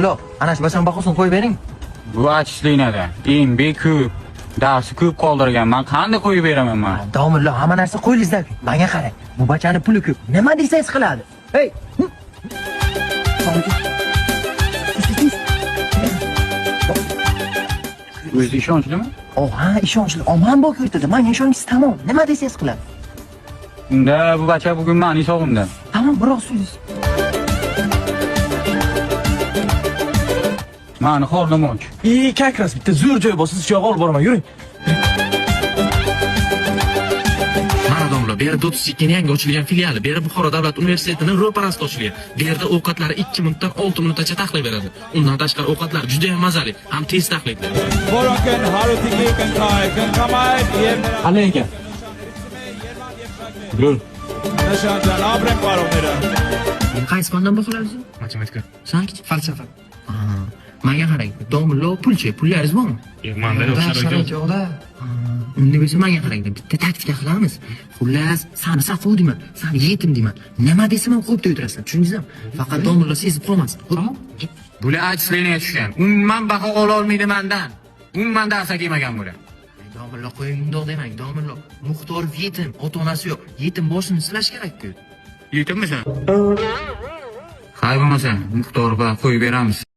Domlo, ana shu bachani bahosini qo'yib bering. Bu achishliknada. Eng beko'p darsi ko'p qoldirgan. Men qanday qo'yib beraman men? Domlo, hamma narsa qo'lingizda. Menga qarang. Bu bachani puli ko'p. Nima desangiz qiladi. Hey! O'zi ishonchlimi? Ha, ishonchli. Omon bo'lib yurtdi. Menga ishonchsiz tamom. Nima desangiz qiladi. Unda bu bacha bugun meni hisobimda. Tamam, biroq siz. Meni xo'rlamoq. Kakras bitta zo'r joy bo'lsa, siz yo'q olib boraman, yuring. Mana domla, bu yerda 32 yangi ochilgan filiali, bu yerda Buxoro davlat universitetining ro'parasida ochilgan. Bu yerda ovqatlari 2 minutdan 6 minutgacha tahlil beradi. Undan tashqari ovqatlar juda ham mazali, ham tez tahlillaydi. Boroken harutikli kan kamayt Qanday ekan? Zo'r. nishondan abrim baromira. Qaysi fandan baholaysiz? Matematika. Sanki falsafa. Menga qarang, domla pulchi, pullaringiz bormi? Menda yo'q, sharoitda. Unda bo'lsa menga qarang, bitta taktika qilamiz. Xullas, sani safo deyman, sani yetim deyman. Nima desam ham qo'yib o'tirasan, tushundingizmi? Faqat domla sezib qolmasin. Tamam? Bular achishlikniga tushgan. Umuman baho ola olmaydi mendan. Umuman darsa kelmagan bular. Domla qo'ying undoq demang, domla. Muxtorov yetim, ota-onasi yo'q. Yetim boshini silash kerak-ku. Yetimmisan? Hay bo'lmasa, Muxtorova qo'yib beramiz.